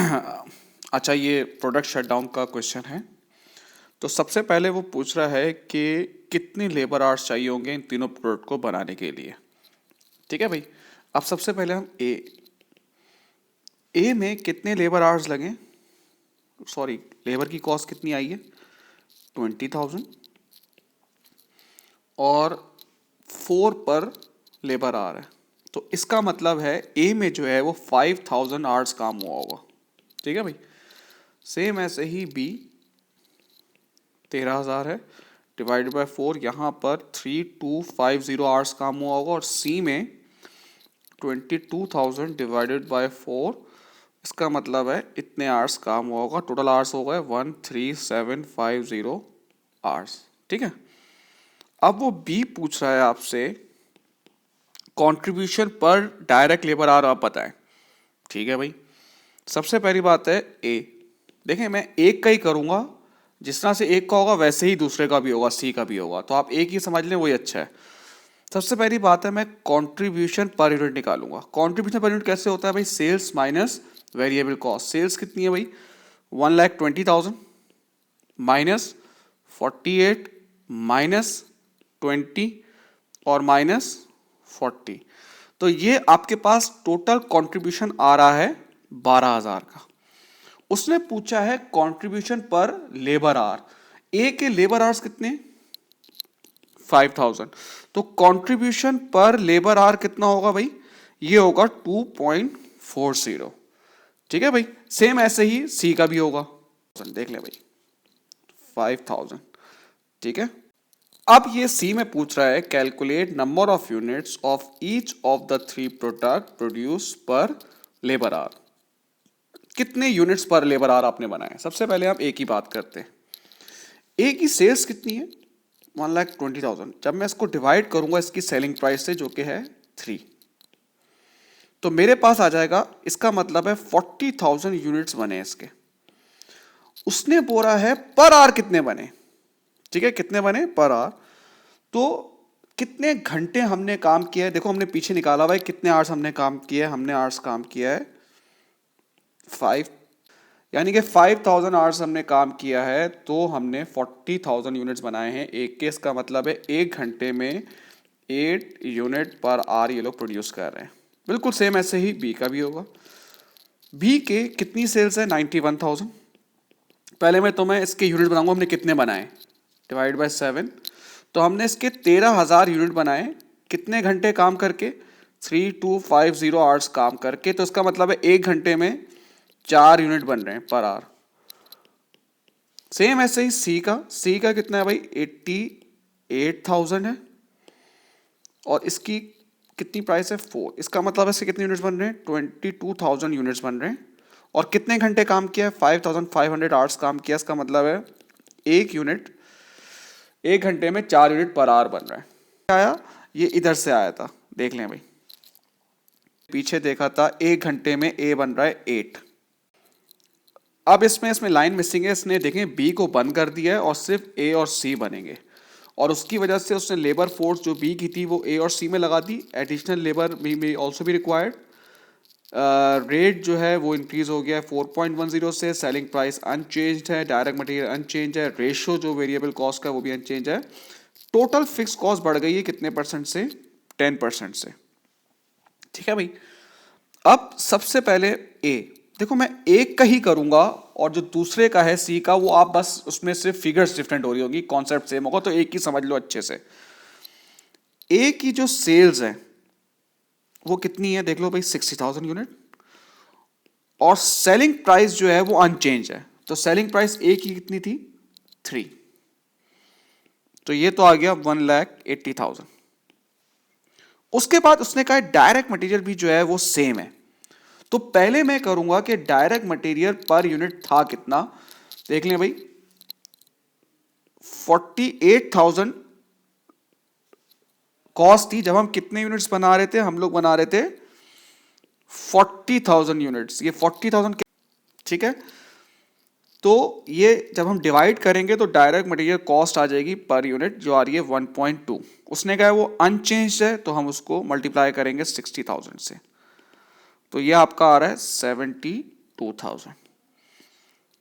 अच्छा, ये product shutdown का क्वेश्चन है। तो सबसे पहले वो पूछ रहा है कि कितने लेबर आवर्स चाहिए होंगे इन तीनों प्रोडक्ट को बनाने के लिए। ठीक है भाई। अब सबसे पहले हम ए में कितने लेबर आवर्स लगे, सॉरी लेबर की कॉस्ट कितनी आई है 20,000 और 4 पर लेबर आवर है। तो इसका मतलब है ए में जो है वो 5,000 आवर्स काम हुआ होगा। ठीक है भाई। सेम ऐसे ही बी 13,000 है, डिवाइडेड बाय 4, यहाँ पर 3250 आवर्स काम हुआ होगा। और सी में 22,000 डिवाइडेड बाय 4, इसका मतलब है इतने आवर्स काम हुआ होगा। टोटल आवर्स हो गए 13,750 आवर्स। ठीक है। अब वो बी पूछ रहा है आपसे कंट्रीब्यूशन पर डायरेक्ट लेबर आवर आप बताएं। ठीक है भाई। सबसे पहली बात है ए, देखें मैं एक का ही करूंगा, जिस तरह से एक का होगा वैसे ही दूसरे का भी होगा, सी का भी होगा, तो आप एक ही समझ लें वही अच्छा है। सबसे पहली बात है मैं कंट्रीब्यूशन पर यूनिट निकालूंगा। कंट्रीब्यूशन पर यूनिट कैसे होता है भाई, sales minus variable cost. Sales कितनी है भाई 1,20,000 माइनस 48 माइनस 20 और माइनस 40। तो ये आपके पास टोटल कंट्रीब्यूशन आ रहा है 12,000 का। उसने पूछा है कंट्रीब्यूशन पर लेबर आवर। ए के लेबर आवर्स कितने 5,000। तो कंट्रीब्यूशन पर लेबर आवर कितना होगा भाई, ये होगा 2.40। ठीक है भाई। सेम ऐसे ही सी का भी होगा, देख ले भाई 5,000। ठीक है। अब ये सी में पूछ रहा है calculate number of units of each of the 3 product produce पर लेबर आवर। कितने यूनिट्स पर लेबर आवर आपने बनाए। सबसे पहले हम ए की बात करते हैं। ए की सेल्स कितनी है 1,20,000। जब मैं इसको डिवाइड करूंगा इसकी सेलिंग प्राइस से जो कि है 3, तो मेरे पास आ जाएगा, इसका मतलब है 40,000 यूनिट्स बने इसके। उसने बोला है पर आवर कितने बने। ठीक है, कितने बने पर आवर। तो कितने घंटे हमने काम किया है, देखो हमने पीछे निकाला हुआ है कितने आवर्स हमने काम किया है। हमने आवर्स काम किया है 5, यानी कि 5,000 आवर्स हमने काम किया है, तो हमने 40,000 यूनिट्स बनाए हैं एक के। इसका मतलब है एक घंटे में 8 यूनिट पर आवर ये लोग प्रोड्यूस कर रहे हैं। बिल्कुल सेम ऐसे ही बी का भी होगा। बी के कितनी सेल्स है 91,000। पहले मैं तुम्हें इसके यूनिट बनाऊंगा हमने कितने बनाए, डिवाइड बाय 7। तो हमने इसके 13,000 यूनिट बनाए कितने घंटे काम करके 3250 आवर्स काम करके। तो इसका मतलब है एक घंटे में 4 यूनिट बन रहे हैं पर आवर। सेम ऐसे ही सी का कितना है भाई 88,000 है और इसकी कितनी प्राइस है 4। इसका मतलब इससे कितने यूनिट्स बन रहे हैं 22,000 यूनिट्स बन रहे हैं। और कितने घंटे काम किया है 5,500 आवर्स काम किया। इसका मतलब है एक यूनिट एक घंटे में 4 यूनिट पर आवर बन रहा है। आया ये इधर से आया था, देख लें भाई, पीछे देखा था एक घंटे में ए बन रहा है 8। अब इसमें लाइन मिसिंग है, इसने देखें बी को बंद कर दिया है और सिर्फ ए और सी बनेंगे। और उसकी वजह से उसने लेबर फोर्स जो बी की थी वो ए और सी में लगा दी। एडिशनल लेबर में ऑल्सो भी रिक्वायर्ड। रेट जो है वो इंक्रीज हो गया है 4.10 से। सेलिंग प्राइस अनचेंज्ड है, डायरेक्ट मटेरियल अनचेंज है, रेशो जो वेरिएबल कॉस्ट का वो भी अनचेंज है। टोटल फिक्स कॉस्ट बढ़ गई है कितने परसेंट से 10% से। ठीक है भाई। अब सबसे पहले ए, देखो मैं एक का ही करूंगा और जो दूसरे का है सी का वो आप बस उसमें सिर्फ फिगर्स डिफरेंट हो रही होगी, कॉन्सेप्ट सेम होगा, तो एक ही समझ लो अच्छे से। ए की जो सेल्स है वो कितनी है देख लो भाई 60,000 यूनिट और सेलिंग प्राइस जो है वो अनचेंज है। तो सेलिंग प्राइस ए की कितनी थी 3, तो ये तो आ गया 1,80,000। उसके बाद उसने कहा डायरेक्ट मटेरियल भी जो है वो सेम है। तो पहले मैं करूंगा कि डायरेक्ट मटेरियल पर यूनिट था कितना, देख लें भाई 48,000 कॉस्ट थी जब हम कितने यूनिट्स बना रहे थे, हम लोग बना रहे थे 40,000 यूनिट्स। ये 40,000 ठीक है। तो ये जब हम डिवाइड करेंगे तो डायरेक्ट मटेरियल कॉस्ट आ जाएगी पर यूनिट जो आ रही है 1.2। उसने कहा वो अनचेंज्ड है तो हम उसको मल्टीप्लाई करेंगे 60,000 से, तो ये आपका आ रहा है 72 2000।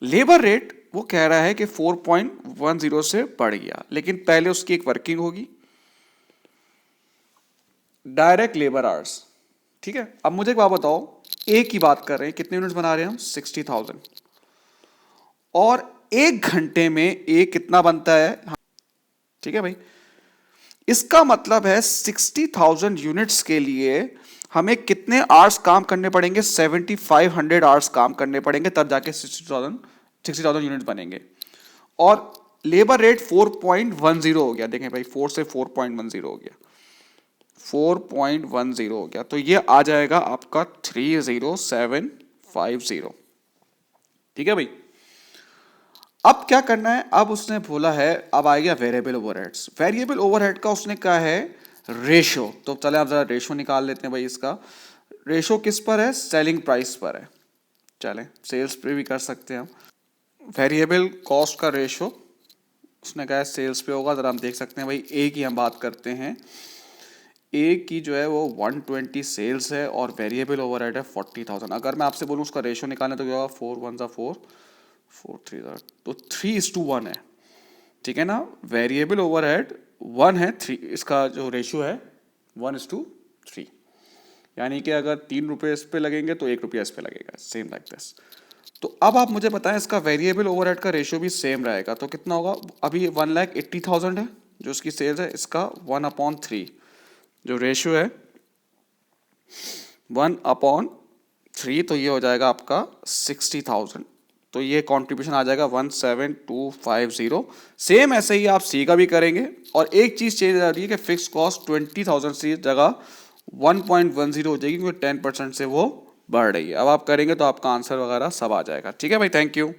लेबर रेट वो कह रहा है कि 4.10 से बढ़ गया, लेकिन पहले उसकी एक वर्किंग होगी, डायरेक्ट लेबर आवर्स। ठीक है, अब मुझे एक बात बताओ, ए की बात कर रहे हैं, कितने यूनिट्स बना रहे हैं हम? 60,000। और एक घंटे में ए कितना बनता है? ठीक है भाई, इसका मतलब है 60,000 यूनिट्स के लिए हमें कितने आवर्स काम करने पड़ेंगे? 7500 आवर्स काम करने पड़ेंगे, तब जाके 60,000 यूनिट बनेंगे। और लेबर रेट 4.10 हो गया। देखें भाई, 4 से 4.10 हो गया, 4.10 हो गया, तो ये आ जाएगा आपका 30750। ठीक है भाई, अब क्या करना है? अब उसने बोला है, अब आएगा वेरिएबल ओवरहेड्स। वेरिएबल ओवरहेड का उसने कहा है रेशो। तो चले आप जरा रेशो निकाल लेते हैं भाई। इसका रेशो किस पर है? सेलिंग प्राइस पर है। चलें, सेल्स पे भी कर सकते हैं हम। वेरिएबल कॉस्ट का रेशो उसने कहा है सेल्स पे होगा। जरा हम देख सकते हैं भाई, ए की हम बात करते हैं। ए की जो है वो 120 सेल्स है और वेरिएबल ओवरहेड है 40,000। अगर मैं आपसे बोलूँ उसका रेशो निकालना, तो क्या होगा? 4 1 4 4 3 तो 3:1 है। ठीक है ना, वेरिएबल ओवरहेड 1 है, 3 इसका जो रेशियो है 1:3। यानी कि अगर 3 रुपये इस पे लगेंगे तो 1 रुपया इस पे लगेगा, सेम लाइक दिस। तो अब आप मुझे बताएं, इसका वेरिएबल ओवरहेड का रेशियो भी सेम रहेगा, तो कितना होगा? अभी 1,80,000 है जो इसकी सेल्स है, इसका 1/3 जो रेशियो है 1/3, तो ये हो जाएगा आपका 60,000। तो ये कंट्रीब्यूशन आ जाएगा 17250। सेम ऐसे ही आप सी का भी करेंगे। और एक चीज़ चेंज आ रही है कि फिक्स कॉस्ट 20,000 से जगह 1.10 हो जाएगी, क्योंकि 10% से वो बढ़ रही है। अब आप करेंगे तो आपका आंसर वगैरह सब आ जाएगा। ठीक है भाई, थैंक यू।